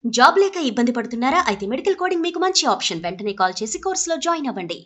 Job లేక ఇబ్బంది పడుతున్నారా? అయితే మెడికల్ కోడింగ్ మీకు మంచి ఆప్షన్. వెంటనే కాల్ చేసి కోర్సులో జాయిన్ అవ్వండి.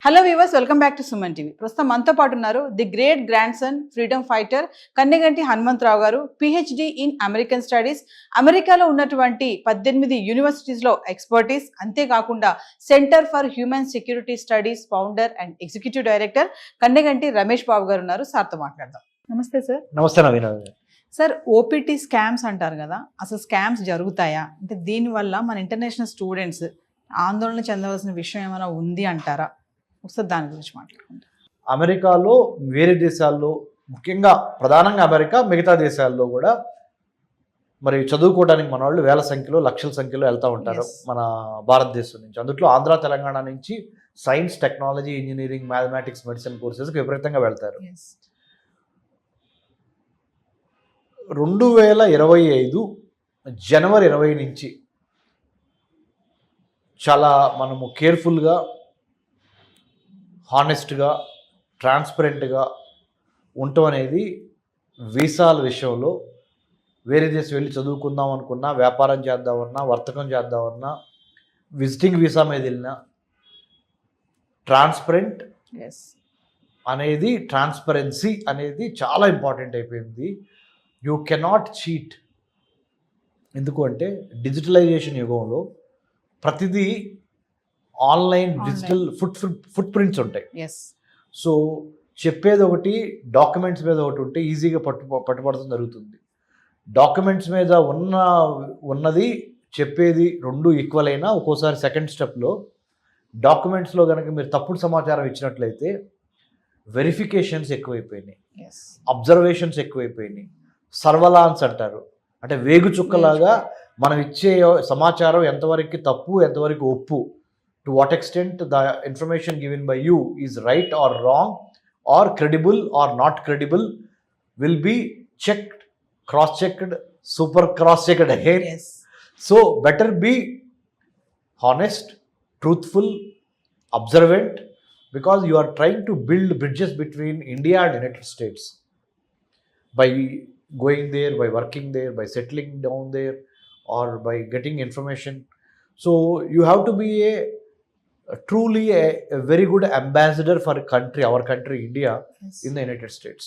Hello viewers, welcome back to Suman TV. ప్రస్తుతం మనతో పాటు ఉన్నారు the great grand son freedom fighter Kanneganti Hanumantharao గారు, పిహెచ్డి ఇన్ అమెరికన్ స్టడీస్. అమెరికాలో ఉన్నటువంటి 18 యూనివర్సిటీస్లో ఎక్స్పర్టీస్, అంతేకాకుండా centre for human security studies founder and executive director Kanneganti Ramesh Babu గారు ఉన్నారు. సార్తో మాట్లాడదాం. నమస్తే సార్. నమస్తే నవీన్. సార్, ఓపీటీ స్కామ్స్ అంటారు కదా, అసలు స్కామ్స్ జరుగుతాయా? అంటే దీనివల్ల మన ఇంటర్నేషనల్ స్టూడెంట్స్ ఆందోళన చెందవలసిన విషయం ఏమైనా ఉంది అంటారా? ఒకసారి దాని గురించి మాట్లాడుకుంటాం. అమెరికాలో వేరే దేశాల్లో, ముఖ్యంగా ప్రధానంగా అమెరికా, మిగతా దేశాల్లో కూడా మరి చదువుకోవడానికి మన వాళ్ళు వేల సంఖ్యలో, లక్షల సంఖ్యలో వెళ్తూ ఉంటారు మన భారతదేశం నుంచి. అందులో ఆంధ్ర, తెలంగాణ నుంచి science, technology, engineering, mathematics, medicine కోర్సెస్కి విపరీతంగా వెళ్తారు. 2025 జనవరి 20 నుంచి చాలా మనము కేర్ఫుల్గా, హానెస్ట్గా, ట్రాన్స్పరెంట్గా ఉండటం అనేది వీసాల విషయంలో వేరే దేశం వెళ్ళి చదువుకుందాం అనుకున్నా, వ్యాపారం చేద్దామన్నా, వర్తకం చేద్దామన్నా, విజిటింగ్ వీసా మీద వెళ్ళినా ట్రాన్స్పరెంట్ అనేది, ట్రాన్స్పరెన్సీ అనేది చాలా ఇంపార్టెంట్ అయిపోయింది. You cannot cheat. ఎందుకు అంటే డిజిటలైజేషన్ యుగంలో ప్రతిదీ ఆన్లైన్, డిజిటల్ ఫుట్ ప్రింట్స్ ఉంటాయి. సో చెప్పేది ఒకటి, డాక్యుమెంట్స్ మీద ఒకటి ఉంటే ఈజీగా పట్టుబడటం జరుగుతుంది. డాక్యుమెంట్స్ మీద ఉన్నది చెప్పేది రెండు ఈక్వల్ అయినా ఒక్కోసారి సెకండ్ స్టెప్లో డాక్యుమెంట్స్లో కనుక మీరు తప్పుడు సమాచారం ఇచ్చినట్లయితే వెరిఫికేషన్స్ ఎక్కువైపోయినాయి, అబ్జర్వేషన్స్ ఎక్కువైపోయినాయి. సర్వలాన్స్ అంటారు, అంటే వేగు చుక్కలాగా మనం ఇచ్చే సమాచారం ఎంతవరకు తప్పు, ఎంతవరకు ఒప్పు, to what extent the information given by you is right or wrong or credible or not credible will be checked, cross-checked, super cross-checked again. So better be honest, truthful, observant, because you are trying to build bridges between India and United States by going there, by working there, by settling down there, or by getting information. So you have to be truly a very good ambassador for our country India in the United States.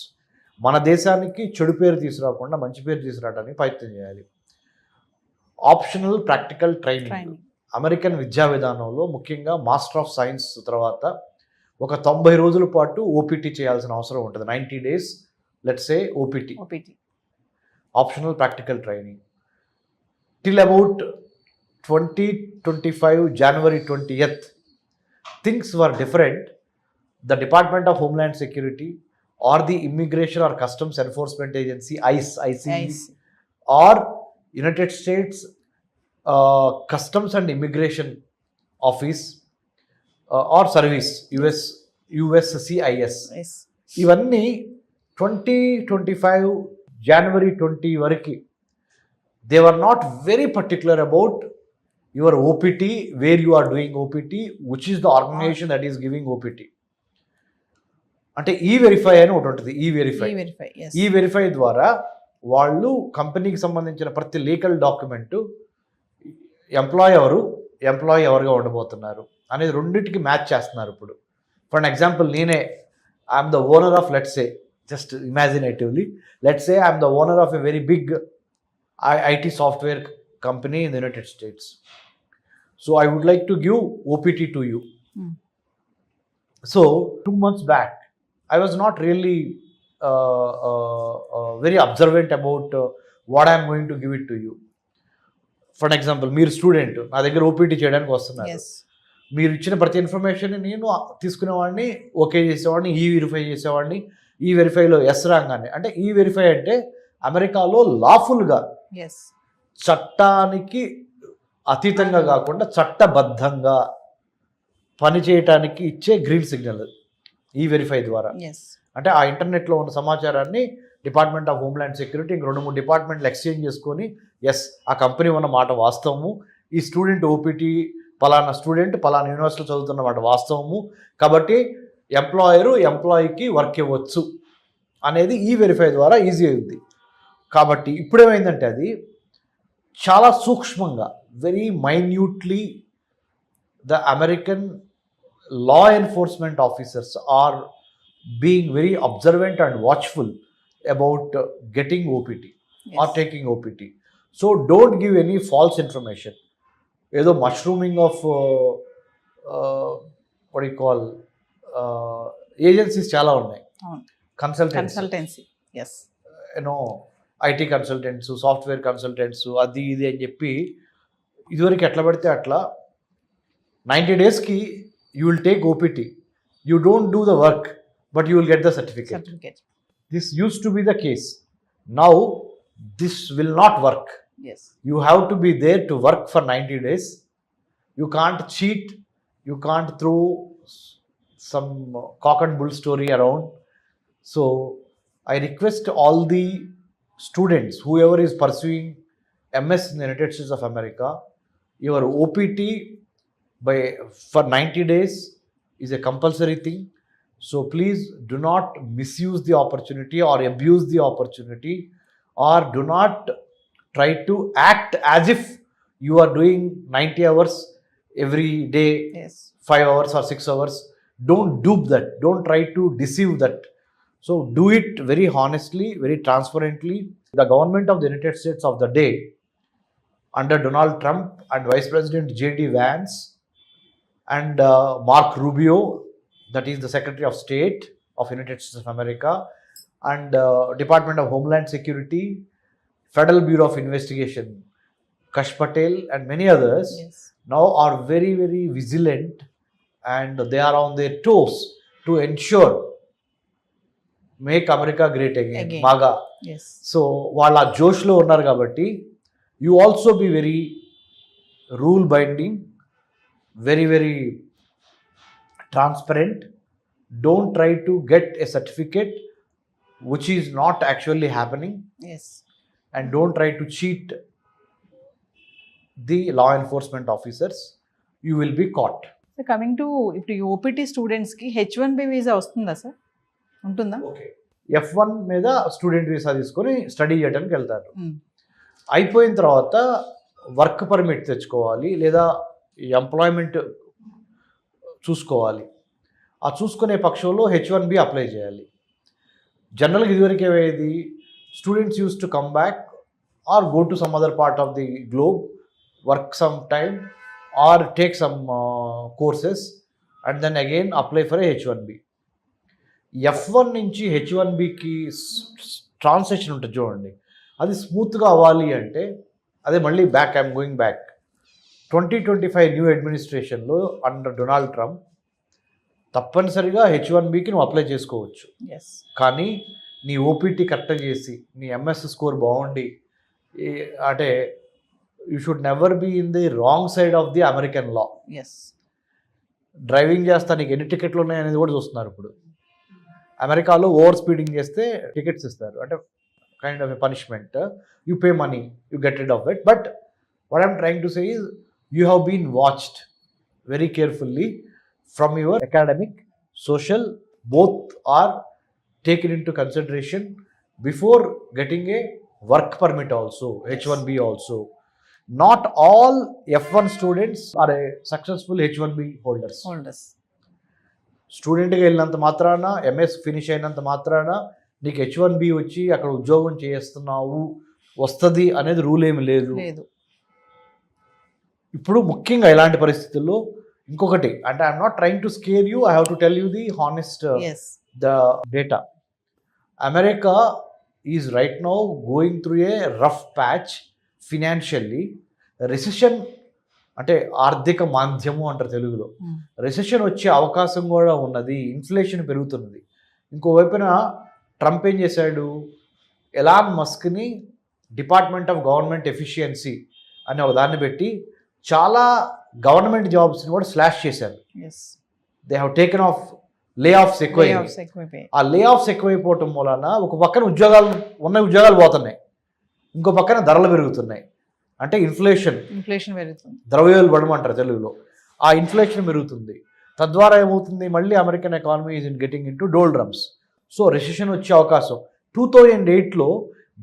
మన దేశానికి చెడు పేరు తీసుకురాకుండా మంచి పేరు తీసుకురావడానికి ప్రయత్నం చేయాలి. ఆప్షనల్ ప్రాక్టికల్ ట్రైనింగ్ అమెరికన్ విద్యా విధానంలో ముఖ్యంగా మాస్టర్ ఆఫ్ సైన్స్ తర్వాత ఒక 90 రోజుల పాటు ఓపీటీ చేయాల్సిన అవసరం ఉంటుంది. 90 days, let's say OPT, optional practical training. Till about 2025 January 20th, things were different. The Department of Homeland Security or the Immigration or Customs Enforcement Agency, ICE, or United States Customs and Immigration Office or Service, USCIS, ఇవన్నీ 2025 January 20 వరకు they were not very particular about your OPT, where you are doing OPT, which is the organization that is giving OPT. అంటే E-Verify అని ఒకటి ఉంటుంది. E-Verify ద్వారా వాళ్ళు కంపెనీకి సంబంధించిన ప్రతి లీగల్ డాక్యుమెంటు ఎంప్లాయీ ఎవరుగా ఉండబోతున్నారు అనేది రెండింటికి మ్యాచ్ చేస్తున్నారు. ఇప్పుడు ఫర్ ఎగ్జాంపుల్ నేనే I'm the owner of, let's say, just ఇమాజినేటివ్లీ, let's say I'm the owner of a very big IT software company in the United States. So I would like to give OPT to you. So 2 months back, I was not really very observant about what I am going to give it to you. For example, మీరు student నా దగ్గర OPT చేయడానికి వస్తున్నారు. మీరు ఇచ్చిన ప్రతి information నేను తీసుకునేవాడిని, okay చేసేవాడిని, E-Verify చేసేవాడిని. E-Verifyలో ఎస్ రాగానే, అంటే E-Verify అంటే అమెరికాలో లాఫుల్గా, చట్టానికి అతీతంగా కాకుండా చట్టబద్ధంగా పనిచేయటానికి ఇచ్చే గ్రీన్ సిగ్నల్ E-Verify ద్వారా. అంటే ఆ ఇంటర్నెట్లో ఉన్న సమాచారాన్ని డిపార్ట్మెంట్ ఆఫ్ హోమ్ల్యాండ్ సెక్యూరిటీ ఇంక 2-3 డిపార్ట్మెంట్లు ఎక్స్చేంజ్ చేసుకొని, ఎస్ ఆ కంపెనీ ఉన్న మాట వాస్తవము, ఈ స్టూడెంట్ ఓపీటీ పలానా స్టూడెంట్ పలానా యూనివర్సిటీలో చదువుతున్నమాట వాస్తవము, కాబట్టి ఎంప్లాయీకి వర్క్ ఇవ్వచ్చు అనేది ఈ వెరిఫై ద్వారా ఈజీ అయింది. కాబట్టి ఇప్పుడు ఏమైందంటే అది చాలా సూక్ష్మంగా very minutely the American law enforcement officers are being very observant and watchful about getting OPT or taking OPT. So don't give any false information. Either mushrooming of what do you call agencies chala unnai, consultancy as IT consultants, software consultants, అది ఇది అని చెప్పి ఇదివరకు ఎట్లా పడితే అట్లా 90 daysకి you will take OPT. You don't do the work, but you will get the certificate. This used to be the case. Now, this will not work. Yes. You have to be there to work for 90 days. You can't cheat. You can't throw some cock and bull story around. So, I request all the students, whoever is pursuing MS in the United States of America, your OPT for 90 days is a compulsory thing. So please do not misuse the opportunity or abuse the opportunity, or do not try to act as if you are doing 90 hours every day, yes, 5 hours or 6 hours. Don't dupe that. Don't try to deceive that. So do it very honestly, very transparently. The government of the United States of the day under Donald Trump and Vice President J.D. Vance and Mark Rubio, that is the Secretary of State of United States of America, and Department of Homeland Security, Federal Bureau of Investigation, Kash Patel and many others, yes, now are very, very vigilant, and they are on their toes to ensure make America great again. MAGA. yes. So వాళ్ళ జోష్లో ఉన్నారు కాబట్టి you also be very rule binding, very, very transparent. Don't try to get a certificate which is not actually happening, yes, and don't try to cheat the law enforcement officers. You will be caught. So coming to ఇప్పుడు OPT స్టూడెంట్స్కి H1B visa వస్తుందా sir? ఉంటుందా? Okay, F1 మీద student visa తీసుకొని study చేయడానికి వెళ్తారు. అయిపోయిన తర్వాత వర్క్ పర్మిట్ తెచ్చుకోవాలి, లేదా ఎంప్లాయ్మెంట్ చూసుకోవాలి. ఆ చూసుకునే పక్షంలో H1B అప్లై చేయాలి. జనరల్గా ఇదివరకు ఏమయ్యేది, students use to come back or go to some other part of the globe, work some time or take some courses and then again apply for H1B. F1 నుంచి H1Bకి transaction ఉంటుంది చూడండి, అది స్మూత్గా అవ్వాలి అంటే అదే మళ్ళీ back, I'm going back 2025 new అడ్మినిస్ట్రేషన్లో అండర్ డొనాల్డ్ ట్రంప్ తప్పనిసరిగా H1Bకి నువ్వు అప్లై చేసుకోవచ్చు. కానీ నీ ఓపీటీ కరెక్ట్ చేసి నీ ఎంఎస్ స్కోర్ బాగుండి, అంటే you should never be in the wrong side of the American law. Driving చేస్తా నీకు ఎన్ని టికెట్లు ఉన్నాయి అనేది కూడా చూస్తున్నారు ఇప్పుడు. అమెరికాలో ఓవర్ స్పీడింగ్ చేస్తే టికెట్స్ ఇస్తారు, అంటే kind of a punishment. You pay money, you get rid of it. But what I'm trying to say is you have been watched very carefully from your academic, social, both are taken into consideration before getting a work permit also, H1B also. Not all F1 students are a successful H1B holders. స్టూడెంట్గా వెళ్ళినంత మాత్రాన, MS finish అయినంత మాత్రాన నీకు H1B వచ్చి అక్కడ ఉద్యోగం చేస్తున్నావు వస్తుంది అనేది రూల్ ఏమి లేదు. ఇప్పుడు ముఖ్యంగా ఇలాంటి పరిస్థితుల్లో ఇంకొకటి, అంటే I'm not trying to scare you, I have to tell you the honest the data. America is right now going through a rough patch financially. Recession అంటే ఆర్థిక మాంద్యము అంటారు తెలుగులో. రెసెషన్ వచ్చే అవకాశం కూడా ఉన్నది, ఇన్ఫ్లేషన్ పెరుగుతున్నది. ఇంకోవైపున ట్రంప్ ఏం చేశాడు, ఎలాన్ మస్క్ని డిపార్ట్మెంట్ ఆఫ్ గవర్నమెంట్ ఎఫిషియన్సీ అనే ఒక దాన్ని పెట్టి చాలా గవర్నమెంట్ జాబ్స్ని కూడా స్లాష్ చేశారు. దే హ్యావ్ టేకెన్ ఆఫ్ లే ఆఫ్స్ ఎక్కువైపోయి. ఆ లే ఆఫ్స్ ఎక్కువైపోవటం మూలన ఒక పక్కన ఉద్యోగాలు పోతున్నాయి, ఇంకో పక్కన ధరలు పెరుగుతున్నాయి. అంటే ఇన్ఫ్లేషన్ పెరుగుతుంది. ద్రవ్యోల్బణం అంటారు తెలుగులో. ఆ ఇన్ఫ్లేషన్ పెరుగుతుంది. తద్వారా ఏమవుతుంది, మళ్ళీ American economy is getting in to doldrums. So recession వచ్చే అవకాశం. 2008లో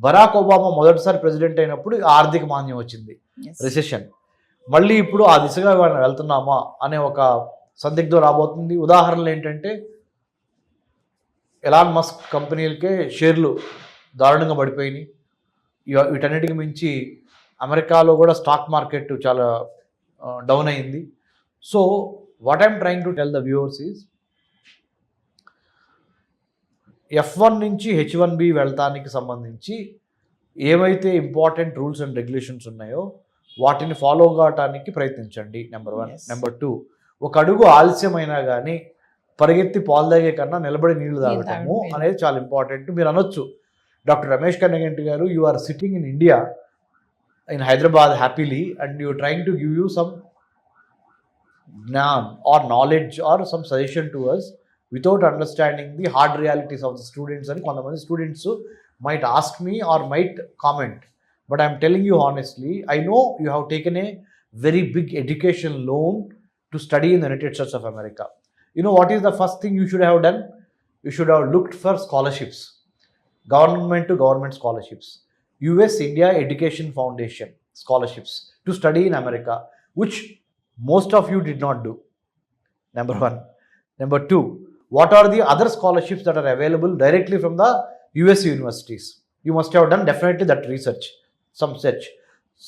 బరాక్ ఒబామా మొదటిసారి ప్రెసిడెంట్ అయినప్పుడు ఆర్థిక మాంద్యం వచ్చింది, రిసెషన్. మళ్ళీ ఇప్పుడు ఆ దిశగా మనం వెళ్తున్నామా అనే ఒక సందిగ్ధం రాబోతుంది. ఉదాహరణలు ఏంటంటే ఎలాన్ మస్క్ కంపెనీలకే షేర్లు దారుణంగా పడిపోయినాయి. వీటన్నిటికి మించి అమెరికాలో కూడా స్టాక్ మార్కెట్ చాలా డౌన్ అయింది. So what I'm trying to tell the viewers is F1 నుంచి H1B వెళ్తానికి సంబంధించి ఏవైతే ఇంపార్టెంట్ రూల్స్ అండ్ రెగ్యులేషన్స్ ఉన్నాయో వాటిని ఫాలో కావటానికి ప్రయత్నించండి. నెంబర్ 1. నెంబర్ 2, ఒక అడుగు ఆలస్యమైనా కానీ పరిగెత్తి పాలు తాగే కన్నా నిలబడి నీళ్లు తాగటము అనేది చాలా ఇంపార్టెంట్. మీరు అనొచ్చు, డాక్టర్ రమేష్ కన్నగంటి గారు, you are sitting in India, in Hyderabad happily, and you trying to give you some జ్ఞాన్ or knowledge or some suggestion to us without understanding the hard realities of the students. And kontamandi students might ask me or might comment, but I am telling you honestly, I know you have taken a very big education loan to study in the United States of America. You know what is the first thing you should have done? You should have looked for scholarships, government to government scholarships, US India Education Foundation scholarships to study in America, which most of you did not do. Number 1. Number 2, what are the other scholarships that are available directly from the US universities? You must have done definitely that research, some search.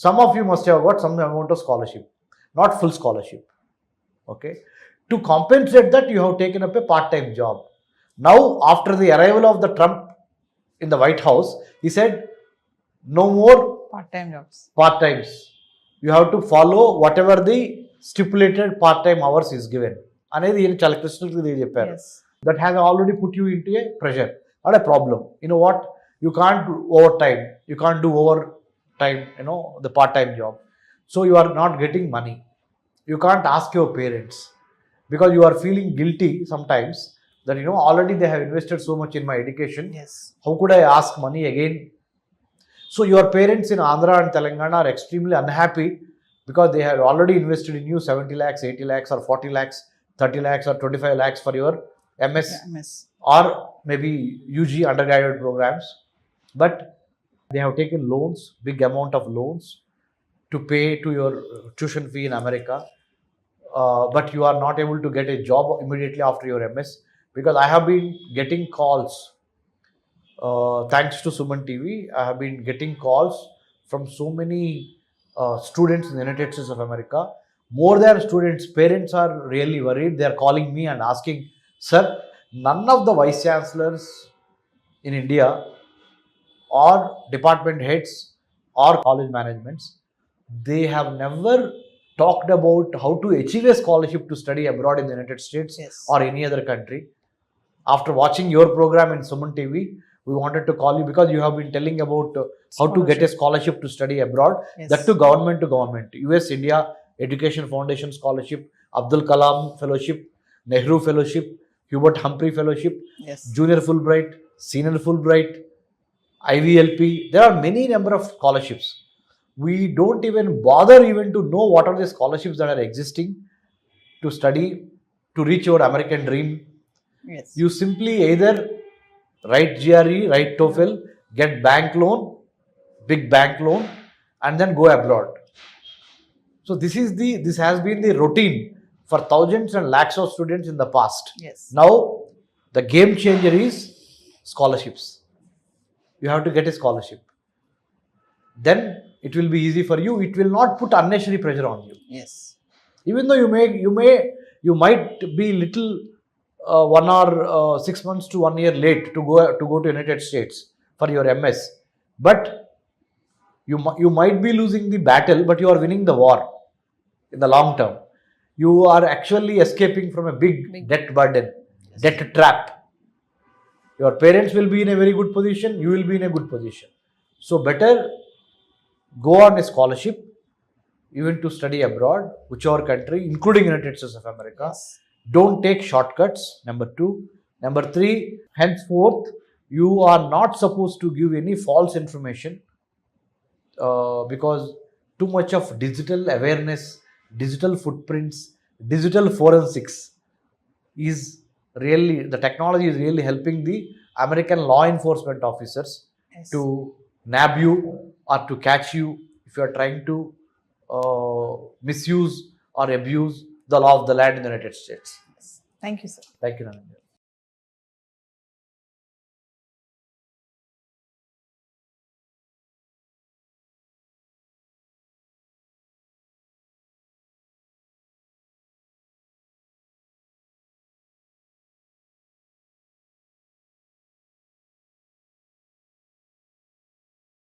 Some of you must have got some amount of scholarship, not full scholarship. Okay. To compensate that, you have taken up a part-time job. Now, after the arrival of the Trump in the White House, he said, no more part-time jobs. Part-times. You have to follow whatever the stipulated part-time hours is given. అనేది ఈయన చాలా క్రిస్టల్గా చెప్పారు. That has already put you into a pressure and a problem. You know what, you can't do overtime, you can't do overtime, you know the part time job. So you are not getting money. You can't ask your parents because you are feeling guilty sometimes that you know already they have invested so much in my education, how could I ask money again? So your parents in Andhra and Telangana are extremely unhappy because they have already invested in you 70 lakhs, 80 lakhs or 40 lakhs, 30 lakhs or 25 lakhs for your MS or maybe UG undergraduate programs, but they have taken loans, big amount of loans to pay to your tuition fee in America, but you are not able to get a job immediately after your MS. Because I have been getting calls, thanks to Suman TV, I have been getting calls from so many students in the United States of America. More than students, parents are really worried. They are calling me and asking, sir, none of the vice chancellors in India or department heads or college managements, they have never talked about how to achieve a scholarship to study abroad in the United States or any other country. After watching your program in Suman TV, we wanted to call you because you have been telling about how to get a scholarship to study abroad. That to government, US India Education Foundation Scholarship, Abdul Kalam Fellowship, Nehru Fellowship, Hubert Humphrey Fellowship, Junior Fulbright, Senior Fulbright, IVLP. There are many number of scholarships. We don't even bother even to know what are the scholarships that are existing to study, to reach your American dream. You simply either write GRE, write TOEFL, get bank loan, big bank loan, and then go abroad. So this has been the routine for thousands and lakhs of students in the past. Now the game changer is scholarships. You have to get a scholarship. Then it will be easy for you. It will not put unnecessary pressure on you. Even though you might be little 1 or 6 months to 1 year late to go to United States for your MS, but you might be losing the battle, but you are winning the war in the long term. You are actually escaping from a big debt burden, debt trap. Your parents will be in a very good position, you will be in a good position. So better go on a scholarship even to study abroad, whichever country, including United States of America. Don't take shortcuts, number 2. Number 3, henceforth, you are not supposed to give any false information because too much of digital awareness, digital footprints, digital forensics is really, the technology is really helping the American law enforcement officers Yes. to nab you or to catch you if you are trying to misuse or abuse the law of the land in the United States. Thank you, sir. Thank you, Nanandya.